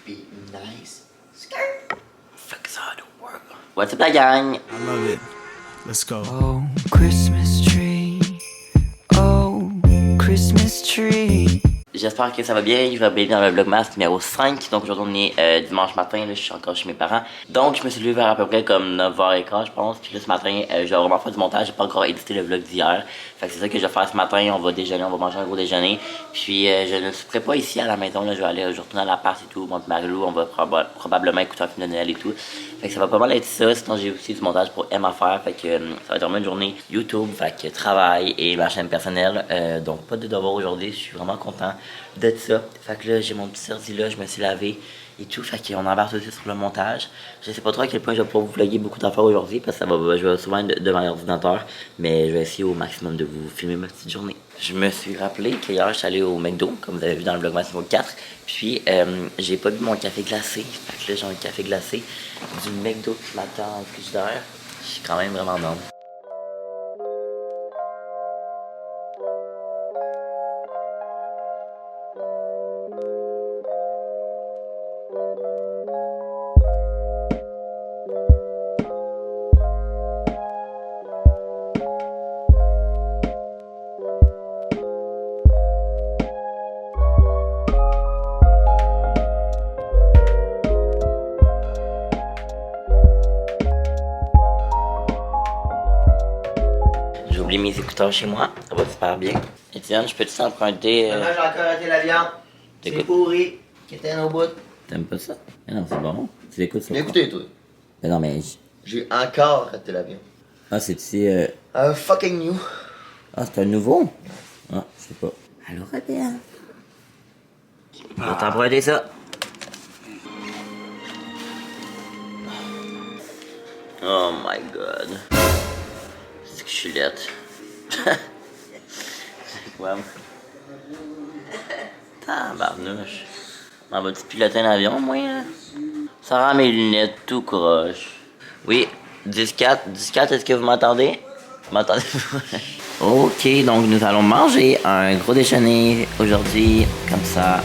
be nice. Skirt. Fuck ça, don't work. What's up la gang? I love it. Let's go. Oh, Christmas tree. Oh, Christmas tree. J'espère que ça va bien, je vais bienvenue dans le Vlogmas numéro 5. Donc aujourd'hui on est dimanche matin, là, je suis encore chez mes parents. Donc je me suis levé vers à peu près comme 9h15 je pense. Puis là ce matin, je vais vraiment faire du montage, j'ai pas encore édité le vlog d'hier. Fait que c'est ça que je vais faire ce matin, on va déjeuner, on va manger un gros déjeuner. Puis je ne serai pas ici à la maison, là, je vais retourner à l'appart et tout. Moi et Marilou, on va probablement écouter un film de Noël et tout. Fait que ça va pas mal être ça, sinon j'ai aussi du montage pour M à faire. Fait que ça va être vraiment une journée YouTube, fait que travail et ma chaîne personnelle. Donc pas de devoir aujourd'hui, je suis vraiment content de ça. Fait que là j'ai mon petit ordi là, je me suis lavé et tout, fait qu'on embarque aussi sur le montage. Je sais pas trop à quel point je vais pouvoir vous vlogger beaucoup d'affaires aujourd'hui parce que je vais souvent être devant l'ordinateur, mais je vais essayer au maximum de vous filmer ma petite journée. Je me suis rappelé qu'hier je suis allé au McDo, comme vous avez vu dans le vlogmas numéro 4, puis j'ai pas bu mon café glacé, fait que là j'ai un café glacé du McDo qui m'attend en frigidaire. Je suis quand même vraiment dans. J'ai oublié mes écouteurs chez moi, ça va super bien. Étienne, je peux t'emprunter. Maman, j'ai encore raté la viande. C'est pourri. Qui était au bout. T'aimes pas ça? Mais non, c'est bon. Tu l'écoutes sur quoi? Écoutez, toi. Mais non, mais. J'ai encore raté la viande. Ah, c'est-tu. Un fucking new. Ah, c'est un nouveau? Ah, je sais pas. Allô, Robert? Je vais t'emprunter ça. Oh my god. C'est que je suis laite. C'est quoi, moi? Tabarnouche. M'en vas-tu piloter un avion, moi, hein? Ça rend mes lunettes tout croche. Oui, 10-4, est-ce que vous m'entendez? Vous m'entendez? Ok, donc nous allons manger un gros déjeuner aujourd'hui, comme ça.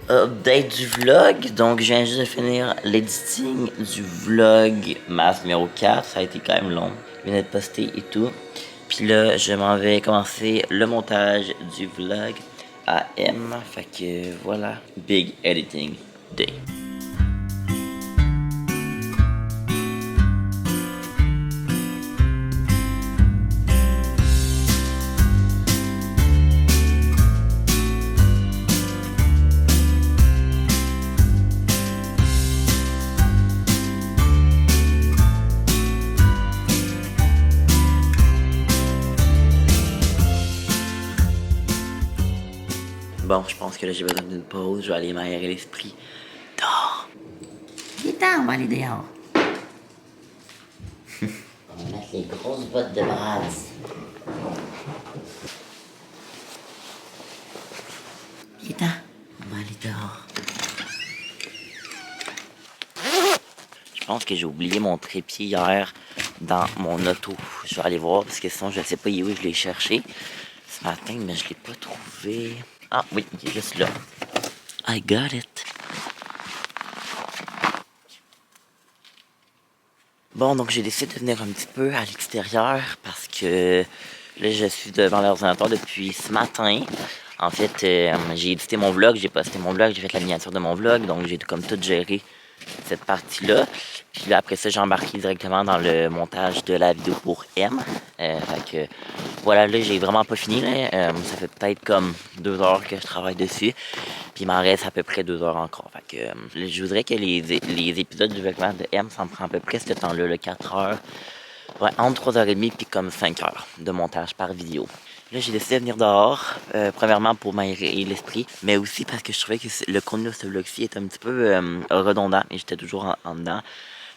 Update du vlog, donc je viens juste de finir l'editing du vlog masse numéro 4, ça a été quand même long, il vient d'être posté et tout. Puis là, je m'en vais commencer le montage du vlog à M, fait que voilà, big editing day. Bon, je pense que là j'ai besoin d'une pause, je vais aller m'aérer l'esprit. Dehors! Viens, on va aller dehors. On va mettre les grosses bottes de brasse. Viens, on va aller dehors. Je pense que j'ai oublié mon trépied hier dans mon auto. Je vais aller voir parce que sinon je ne sais pas où je l'ai cherché ce matin, mais je l'ai pas trouvé. Ah oui, il est juste là. I got it. Bon, donc j'ai décidé de venir un petit peu à l'extérieur parce que là, je suis devant l'ordinateur depuis ce matin. En fait, j'ai édité mon vlog, j'ai posté mon vlog, j'ai fait la miniature de mon vlog, donc j'ai comme tout géré cette partie-là. Puis là, après ça, j'ai embarqué directement dans le montage de la vidéo pour M. Fait que, voilà, là, j'ai vraiment pas fini. Là. Ça fait peut-être comme 2 heures que je travaille dessus. Puis il m'en reste à peu près 2 heures encore. Fait que, je voudrais que les épisodes du vlogmas de M, ça me prend à peu près ce temps-là, 4 heures. Ouais, entre 3h30 puis comme 5 heures de montage par vidéo. Là, j'ai décidé de venir dehors, premièrement pour m'aérer l'esprit, mais aussi parce que je trouvais que le contenu de ce vlog-ci est un petit peu redondant et j'étais toujours en dedans.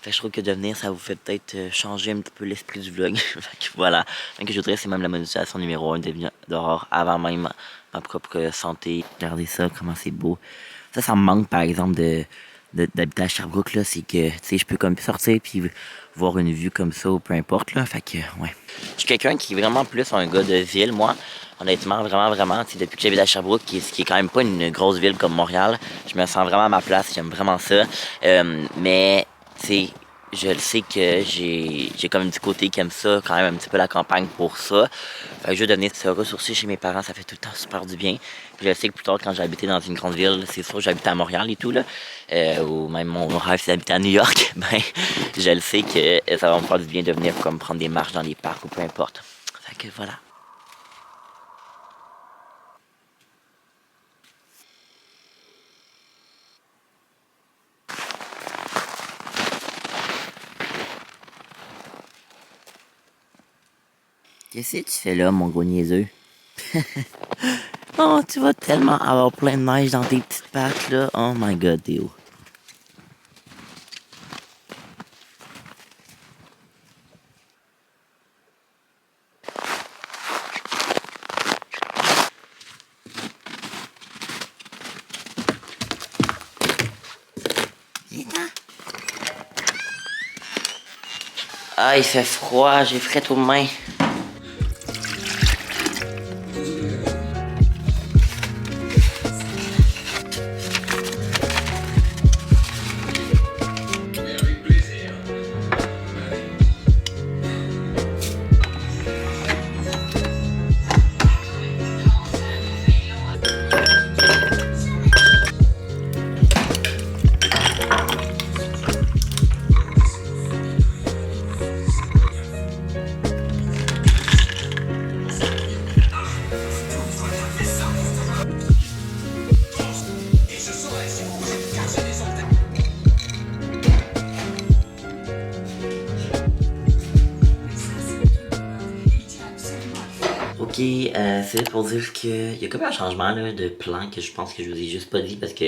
Fait que je trouve que de venir, ça vous fait peut-être changer un petit peu l'esprit du vlog. Fait que voilà. Donc je voudrais, c'est même la motivation numéro 1 de venir dehors avant même ma propre santé. Regardez ça, comment c'est beau. Ça me manque par exemple d'habiter à Sherbrooke, là, c'est que, tu sais, je peux comme sortir puis voir une vue comme ça ou peu importe, là. Fait que, ouais. Je suis quelqu'un qui est vraiment plus un gars de ville, moi. Honnêtement, vraiment, tu sais, depuis que j'habite à Sherbrooke, qui est quand même pas une grosse ville comme Montréal, je me sens vraiment à ma place, j'aime vraiment ça. Mais, tu sais, je le sais que j'ai comme un petit côté qui aime ça, quand même un petit peu la campagne pour ça. Fait que juste de venir se ressourcer chez mes parents, ça fait tout le temps super du bien. Puis je sais que plus tard, quand j'ai habité dans une grande ville, c'est sûr, j'habitais à Montréal et tout, là, ou même mon rêve, c'est d'habiter à New York, ben, je le sais que ça va me faire du bien de venir comme prendre des marches dans les parcs ou peu importe. Fait que voilà. Qu'est-ce que tu fais là, mon gros niaiseux? Oh, tu vas tellement avoir plein de neige dans tes petites pattes, là. Oh my god, Théo. Ah, il fait froid, j'ai frais aux mains. Ok, c'est pour dire que il y a comme un changement là, de plan que je pense que je vous ai juste pas dit parce que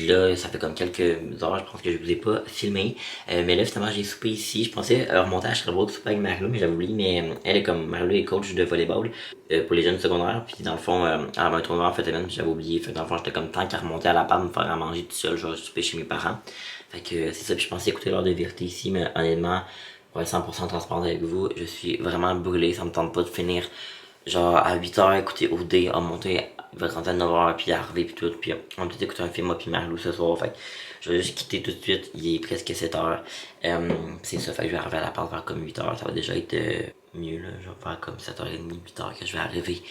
là, ça fait comme quelques heures, je pense que je vous ai pas filmé. Mais là, finalement, j'ai soupé ici. Je pensais remonter à Sherbrooke, souper avec Marlo, mais j'avais oublié. Mais elle est comme Marlo est coach de volleyball pour les jeunes secondaires. Puis dans le fond, elle avait un tournoi en fait, j'avais oublié. Fait que dans le fond, j'étais comme tant qu'à remonter à la part, me faire à manger tout seul, je vais souper chez mes parents. Fait que c'est ça. Puis je pensais écouter l'heure de vérité ici, mais honnêtement, pour être 100% transparent avec vous, je suis vraiment brûlé. Ça me tente pas de finir genre à 8h écouter OD, à monter, il va rentrer à 9h puis arriver puis tout, puis on peut écouter un film moi puis Marlou ce soir, fait que je vais juste quitter tout de suite, il est presque 7h, c'est ça, fait que je vais arriver à la part vers comme 8h, ça va déjà être mieux là, je vais faire comme 7h30, 8h que je vais arriver.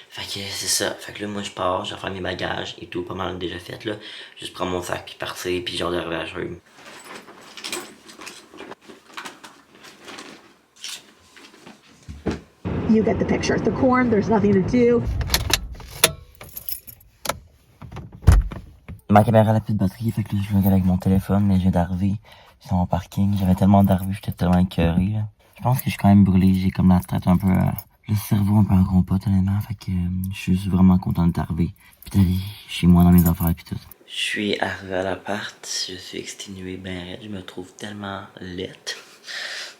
Fait que c'est ça, fait que là moi je pars, je vais faire mes bagages et tout, pas mal déjà fait là, juste prendre mon sac puis partir puis genre d'arriver à Sherbrooke. You get the picture. The corn, there's nothing to do. Ma caméra n'a plus de batterie, fait que là je regarde avec mon téléphone, mais je viens d'arriver sur mon parking. J'avais tellement d'arriver, j'étais tellement écœuré là. Je pense que je suis quand même brûlé, j'ai comme la tête un peu, le cerveau un peu en compote honnêtement, fait que je suis juste vraiment content d'être arrivé. Puis d'aller chez moi dans mes affaires puis tout. Je suis arrivé à l'appart, je suis exténué ben raide, je me trouve tellement laite.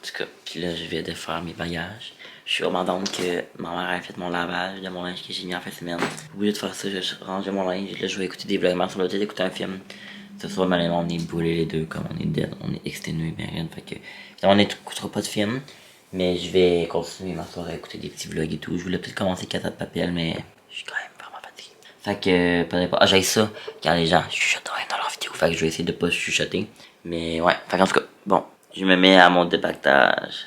En tout cas, puis là je vais défaire mes bagages. Je suis vraiment donc que ma mère a fait mon lavage de mon linge que j'ai mis en fin de semaine. Au lieu de faire ça, je range mon linge. Là, je vais écouter des vlogmas sur le tête, écouter un film. Ce soir, malheureusement, on est brûlés les deux, comme on est dead, on est exténués, bien rien. Fait que, on n'écoutera pas de film, mais je vais continuer ma soirée à écouter des petits vlogs et tout. Je voulais peut-être commencer Casa de Papel, mais je suis quand même vraiment fatigué. Fait que, peut-être pas. Ah, j'ai ça quand les gens chuchotent dans leur vidéo. Fait que je vais essayer de pas chuchoter. Mais ouais, fait qu'en tout cas, bon, je me mets à mon dépactage.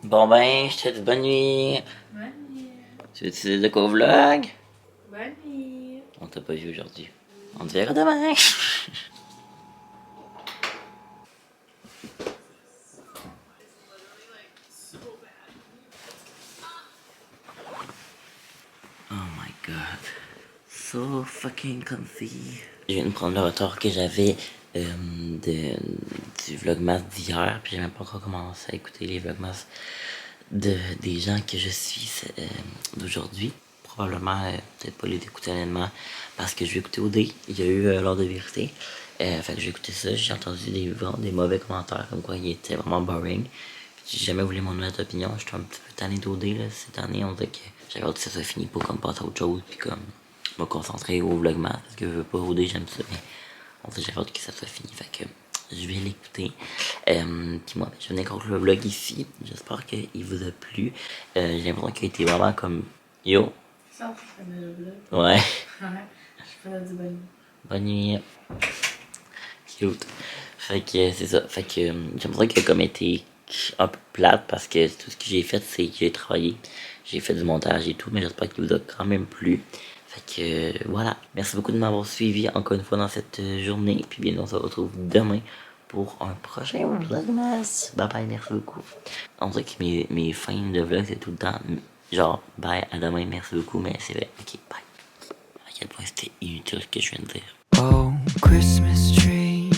Bon ben, je te dis bonne nuit. Tu veux utiliser de quoi vlog? Bonne nuit. On t'a pas vu aujourd'hui. On te verra demain. Oh my god. So fucking comfy. Je viens de prendre le retard que j'avais du vlogmas d'hier. Puis j'ai même pas encore commencé à écouter les vlogmas des gens que je suis d'aujourd'hui. Probablement, peut-être pas les écouter honnêtement. Parce que je vais écouter OD. Il y a eu l'heure de vérité. Fait que j'ai écouté ça. J'ai entendu des mauvais commentaires comme quoi il était vraiment boring. J'ai jamais voulu mon honnête opinion. Je suis un petit peu tanné d'OD là. Cette année, on dirait que j'avais hâte que ça soit fini pour comme passer à autre chose. Puis comme me concentrer au vlogmas. Parce que je veux pas OD, j'aime ça. Mais on dirait que j'avais hâte que ça soit fini. Fait que je vais l'écouter. Puis moi, je venais conclure le vlog ici. J'espère qu'il vous a plu. J'ai l'impression qu'il a été vraiment comme yo. Ça, je fais le vlog. Ouais. Je fais du bonne nuit. Bonne nuit. Cute. Fait que c'est ça. Fait que j'ai l'impression qu'il a comme été un peu plate parce que tout ce que j'ai fait, c'est que j'ai travaillé. J'ai fait du montage et tout, mais j'espère qu'il vous a quand même plu. Fait que voilà. Merci beaucoup de m'avoir suivi encore une fois dans cette journée. Puis bien, on se retrouve demain pour un prochain vlogmas. Bye bye, merci beaucoup. On dirait que mes fins de vlog, c'est tout le temps genre bye, à demain, merci beaucoup, mais c'est vrai. Ok, bye. À quel point c'était inutile ce que je viens de dire. Oh, Christmas tree.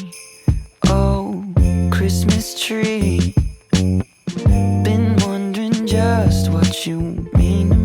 Oh, Christmas tree. Been wondering just what you mean to